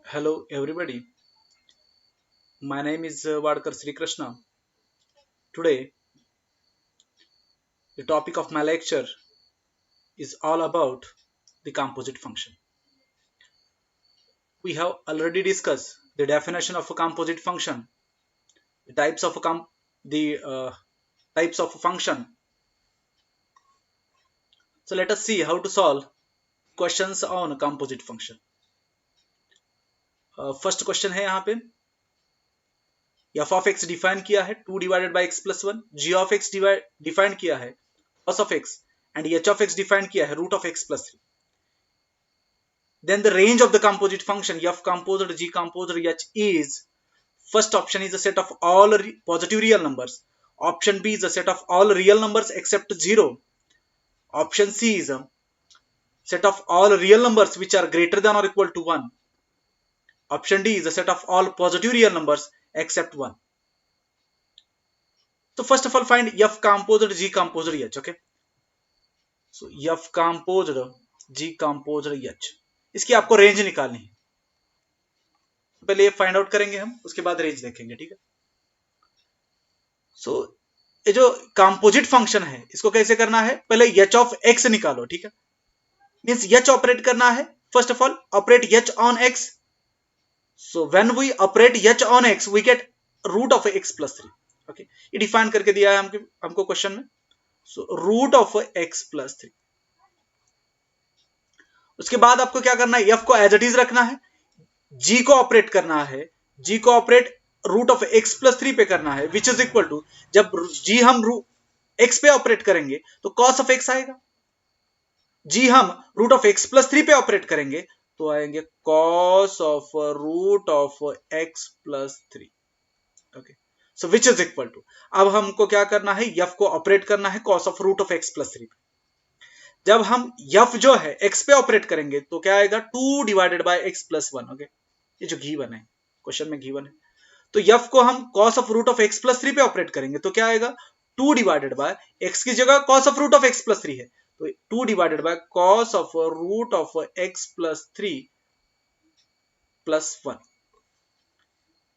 Hello everybody, my name is Vadkar Sri Krishna. Today, the topic of my lecture is all about the composite function. We have already discussed the definition of a composite function, the types of types of a function. So let us see how to solve questions on composite function. First question है यहाँ पे F of x define किया है 2 divided by x plus one, g of x define किया है cos of x and h of x define किया है root of x plus three. Then the range of the composite function f composite g composite h is, first option is a set of all positive real numbers, option B is a set of all real numbers except 0, option C is a set of all real numbers which are greater than or equal to 1, option D is a set of all positive real numbers except 1. So first of all find f composite g composite h. Okay, so f composite g composite h, इसकी आपको range निकालनी है. पहले ये find out करेंगे हम, उसके बाद रेंज देखेंगे. ठीक है. सो ये जो कंपोजिट फंक्शन है इसको कैसे करना है, पहले एच ऑफ एक्स निकालो. ठीक है, मींस एच ऑपरेट करना है. First of all operate h on x. So when we operate h on x we get root of x plus three. Okay, ये डिफाइन करके दिया है हमको क्वेश्चन में. So root of x plus three. उसके बाद आपको क्या करना है, एफ को एज इट इज रखना है, जी को ऑपरेट करना है, जी को operate root of x plus three पे करना है, विच इज इक्वल टू, जब जी हम एक्स पे ऑपरेट करेंगे तो कॉस ऑफ एक्स आएगा, जी हम root of x plus three पे ऑपरेट करेंगे तो आएंगे cos of root of x plus three. Okay, so which is equal to, अब हमको क्या करना है, एफ को ऑपरेट करना है cos of root of x plus three पे. जब हम एफ जो है एक्स पे ऑपरेट करेंगे तो क्या आएगा, 2 divided bye x plus one. Okay, ये जो गिवन है क्वेश्चन में गिवन है, तो एफ को हम cos of root of x plus three पे ऑपरेट करेंगे तो क्या आएगा, 2 डिवाइडेड बाय एक्स की जगह cos of root of x plus three है तो 2 divided by cos of root of x plus three plus one.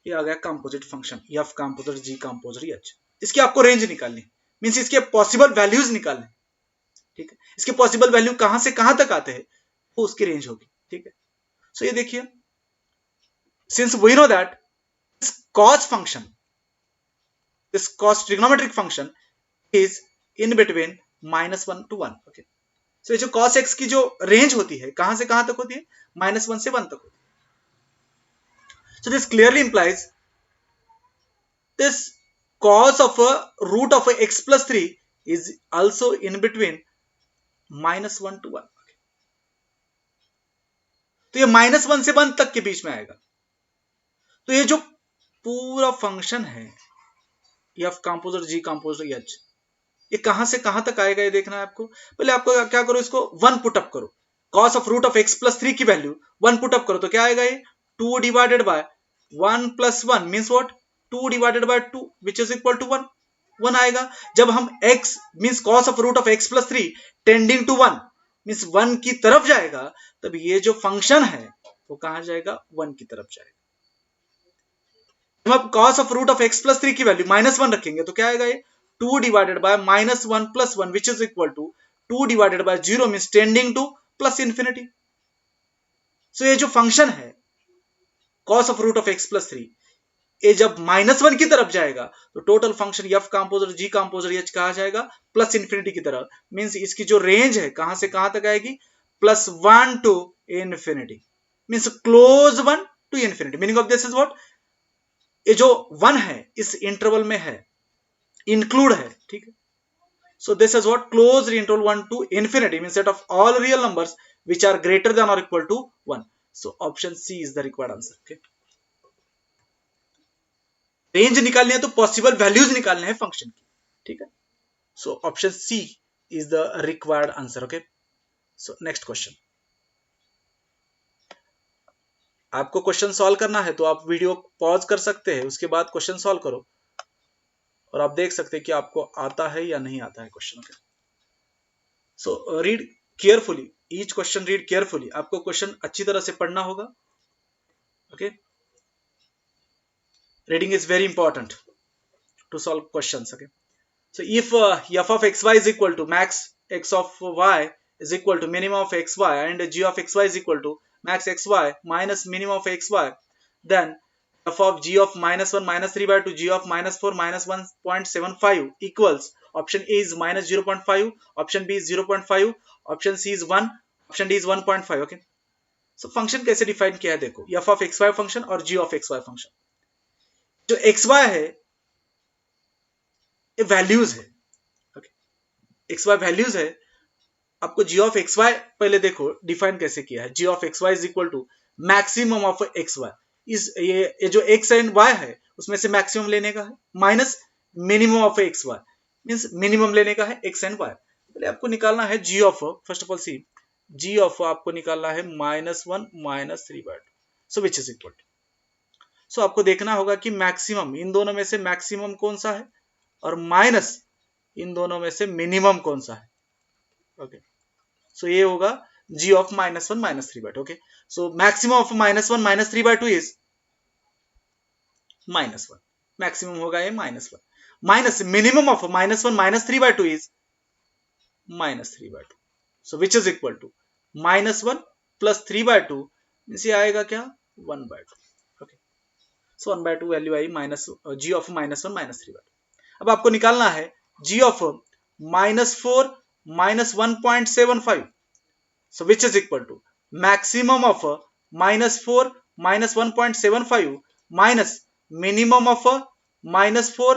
ये आ गया composite function f composite g composite h. इसकी आपको रेंज निकालनी, मींस इसके पॉसिबल वैल्यूज निकालने. ठीक है, इसके पॉसिबल वैल्यू कहां से कहां तक आते हैं वो उसकी रेंज होगी. ठीक है, सो ये देखिए, since we know that this cos function, this cos trigonometric function is in between -1 to 1. Okay, so ये जो cos x की जो रेंज होती है कहां से कहां तक होती है, -1 से 1 तक होती है. So this clearly implies this cos of a root of a x plus 3 is also in between -1 to 1. Okay, तो ये -1 से 1 तक के बीच में आएगा. तो ये जो पूरा फंक्शन है F composite g composite H, ये कहां से कहां तक आएगा ये देखना है आपको. पहले आपको क्या करो, इसको 1 पुट अप करो, cos of root of x plus three की वैल्यू 1 पुट अप करो तो क्या आएगा, ये 2 divided by 1 plus 1 means what, 2 divided by 2 which is equal to 1. 1 आएगा. जब हम x means cos of root of x plus three tending to 1 means 1 की तरफ जाएगा, तब ये जो फंक्शन है वो कहां जाएगा, 1 की तरफ जाएगा. अब cos of root of x plus three की वैल्यू -1 रखेंगे तो क्या आएगा, ये 2 divided by -1 plus 1 which is equal to 2 divided by 0 means tending to plus infinity. So ये जो फंक्शन है cos of root of x plus three, ये जब -1 की तरफ जाएगा तो total function f composite g composite h कहा जाएगा प्लस इन्फिनिटी की तरफ. मींस इसकी जो रेंज है कहां से कहां तक आएगी, +1 to infinity means close 1 to infinity. Meaning of this is what, ये जो 1 है इस इंटरवल में है, इंक्लूड है. ठीक है, so this is what close interval 1 to infinity means set of all real numbers which are greater than or equal to 1. So option C is the required answer. Okay, range निकालनी है तो possible values निकालने हैं function की. ठीक है, so option C is the required answer. Okay, so next question. आपको question solve करना है तो आप वीडियो पॉज कर सकते हैं, उसके बाद क्वेश्चन सॉल्व करो और आप देख सकते हैं कि आपको आता है या नहीं आता है question. So read carefully each question, read carefully. आपको क्वेश्चन अच्छी तरह से पढ़ना होगा Okay, reading is very important to solve questions. Okay, so if f of xy is equal to max x of y is equal to minimum of xy, and g of xy is equal to max xy minus minimum of xy, then f of g of minus 1 minus 3 by 2 g of minus 4 minus 1.75 equals option A is minus 0.5, option B is 0.5, option C is 1, option D is 1.5. Okay, so function कैसे define किया है देखो, f of x y function और g of x y function. जो x y है ये values है। Okay, x Y values है। आपको g ऑफ एक्स वाई पहले देखो डिफाइन कैसे किया है। g of x y is equal to maximum of x y. इस ये जो एक्स एंड वाई है उसमें से मैक्सिमम लेने का है minus minimum of x y, means minimum लेने का है एक्स एंड वाई। पहले आपको निकालना है g of, first of all c g of आपको निकालना है -1 minus 3/2, so which is equal to, so आपको देखना होगा कि मैक्सिमम इन दोनों में से मैक्सिमम कौन सा है और माइनस इन दोनों में से मिनिमम कौन सा है। ओके, सो ये होगा g of -1 minus 3/2। Okay, so maximum of -1 minus 3/2 is -1, maximum होगा ये -1 minus minimum of -1 minus 3/2 is -3/2, so which is equal to -1 plus 3/2 इसे आएगा क्या 1/2। ओके, सो 1/2 वैल्यू आई माइनस g ऑफ -1 माइनस 3/2। अब आपको निकालना है g of -4 minus 1.75, so which is equal to maximum of -4 minus 1.75 minus minimum of -4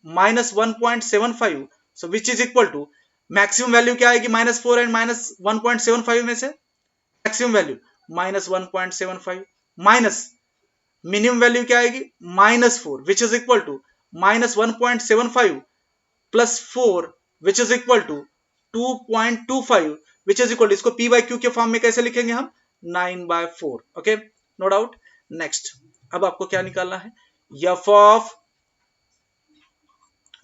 minus 1.75, so which is equal to maximum value क्या आएगी -4 एंड -1.75 में से maximum value -1.75 minus minimum value क्या आएगी -4 which is equal to -1.75 plus 4 which is equal to 2.25 which is equal to, इसको p by q के form में कैसे लिखेंगे हम 9/4। Okay, no doubt. नेक्स्ट, अब आपको क्या निकालना है f of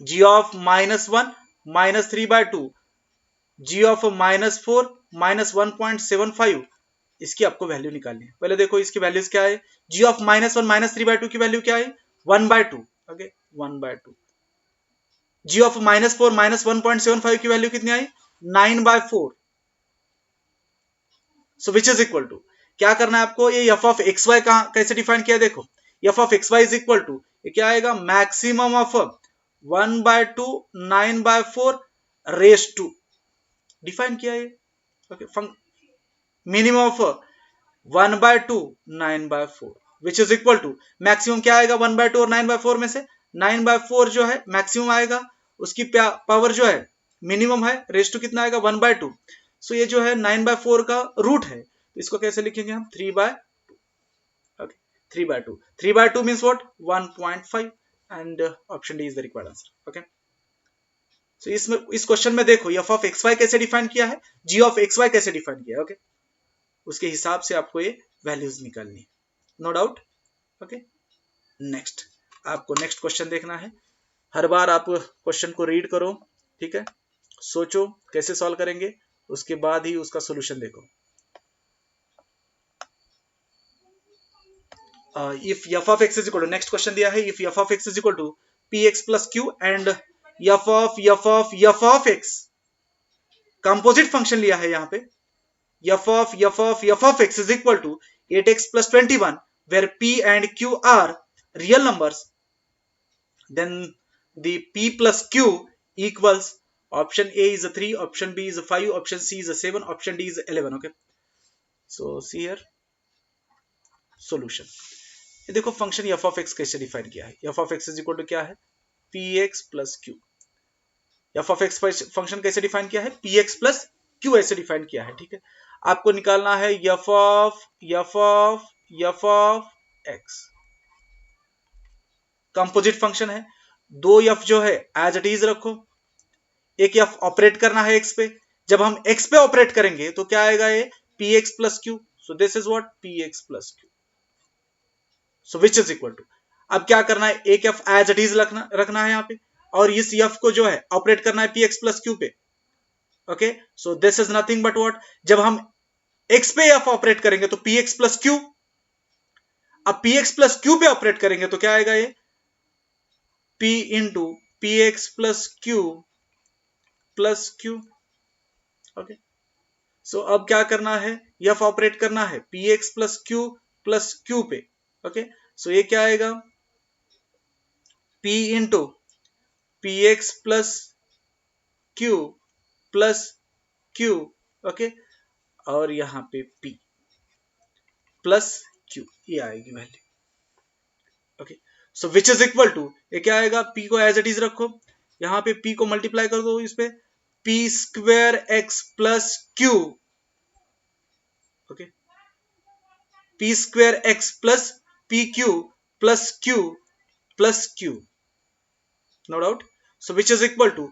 g of -1 minus 3/2 g of -4 minus 1.75, इसकी आपको वैल्यू निकालनी है। पहले देखो इसकी वैल्यूज क्या है, g ऑफ -1 माइनस 3/2 की वैल्यू क्या है 1/2। ओके, 1/2। g ऑफ -4 माइनस 1.75 की वैल्यू कितनी आई 9/4, सो विच इज इक्वल टू, क्या करना है आपको, ये f ऑफ एक्स वाई कहां कैसे डिफाइन किया देखो, f of x y is equal to ये क्या आएगा maximum of 1/2 9/4 raised to, define किया है। Okay, minimum of 1/2 9/4 which is equal to maximum क्या आएगा 1/2 और 9/4 में से 9/4 जो है मैक्सिमम आएगा, उसकी पावर जो है मिनिमम है रेस टू कितना आएगा 1/2, सो ये जो है 9/4 का रूट है, तो इसको कैसे लिखेंगे हम 3/2। Okay, 3/2, 3/2 means what 1.5 and option D is the required answer. Okay, so इसमें इस क्वेश्चन में देखो f ऑफ एक्स वाई कैसे डिफाइन किया है, g ऑफ एक्स वाई कैसे डिफाइन किया है। ओके, उसके हिसाब से आपको ये वैल्यूज निकालनी है, नो डाउट। ओके, नेक्स्ट, आपको नेक्स्ट क्वेश्चन देखना है। हर बार आप क्वेश्चन को रीड करो, ठीक है, सोचो कैसे सॉल्व करेंगे, उसके बाद ही उसका सोल्यूशन देखो। If f of x is equal to, next question दिया है, if f of x is equal to px plus q and f of x composite function लिया है यहाँ पे, f of x is equal to 8x plus 21 where p and q are real numbers, then the p plus q equals option A is 3, option B is 5, option C is 7, option D is 11। okay, so see here solution। ये देखो function f of x कैसे define किया है, f of x is equal to क्या है px plus q। f of x function कैसे define किया है px प्लस q ऐसे डिफाइन किया है, ठीक है। आपको निकालना है f of x, composite function है, दो f जो है एज इट इज रखो, एक f ऑपरेट करना है x पे, जब हम x पे ऑपरेट करेंगे तो क्या आएगा ये px plus q, so this is what px plus q, so which is equal to, अब क्या करना है एक f एज इट इज रखना है यहाँ पे, और इस f को जो है ऑपरेट करना है px प्लस q पे। Okay, so this is nothing but what, जब हम x पे f ऑपरेट करेंगे तो px प्लस q, अब पी एक्स प्लस क्यू पे ऑपरेट करेंगे तो क्या आएगा, ये p into p x plus q plus q. Okay, so अब क्या करना है, एफ ऑपरेट करना है पी एक्स प्लस क्यू पे। ओके, सो ये क्या आएगा, p into p x plus q plus q. Okay, और यहां पे पी प्लस क्यू, ये आएगी value. Okay, so which is equal to, ये क्या आएगा, पी को एज इट इज रखो, यहां पे पी को मल्टीप्लाई कर दो इस पे, p square x plus q. Okay, p square x plus p q plus q, no doubt. So which is equal to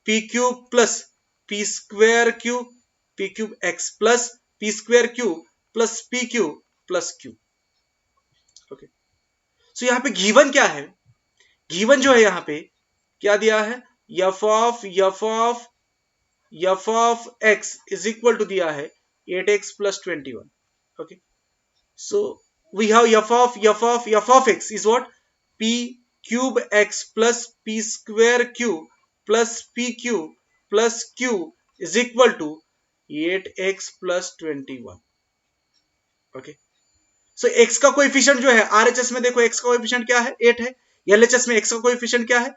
p cube plus p square cube, p cube x plus p square cube plus p cube plus q. Okay, so यहां पे given क्या है, given जो है यहां पे क्या दिया है, f of x is equal to दिया है 8x plus 21। Okay, so we have f of x is what, p cube x plus p square q plus p q plus q is equal to 8x plus 21। Okay, so x का coefficient जो है RHS में देखो, x का coefficient क्या है, 8 है। LHS में x का कोएफिशिएंट क्या है,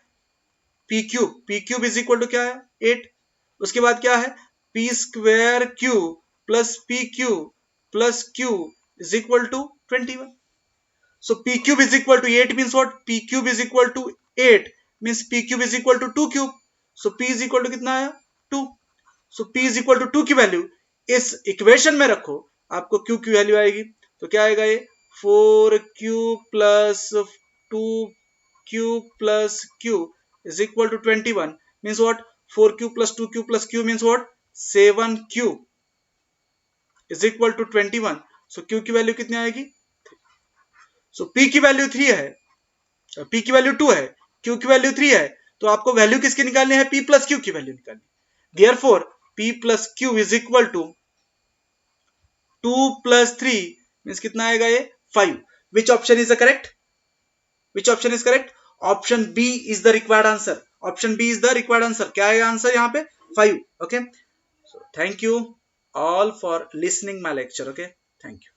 p cube is equal to क्या है, 8। उसके बाद क्या है, p square q plus p q plus q is equal to 21। So p cube is equal to 8 means what? p cube is equal to 8 means p cube is equal to 2 cube. So p is equal to कितना आया, 2। So p is equal to 2 की value इस equation में रखो, आपको q की value आएगी। तो क्या आएगा, ये 4q plus 2q plus q is equal to 21 means what, 4q plus 2q plus q means what, 7q is equal to 21। So q की वैल्यू कितनी आएगी, सो p की वैल्यू 3 है, p की वैल्यू 2 है, q की वैल्यू 3 है, तो आपको वैल्यू किसकी निकालनी है, p प्लस q की वैल्यू निकालनी है। Therefore p plus q is equal to 2 plus 3 means कितना आएगा, ये 5। Which option is the correct, which option is correct, option B is the required answer, option B is the required answer. क्या है answer यहाँ पे, 5। Okay, so thank you all for listening my lecture. Okay, thank you.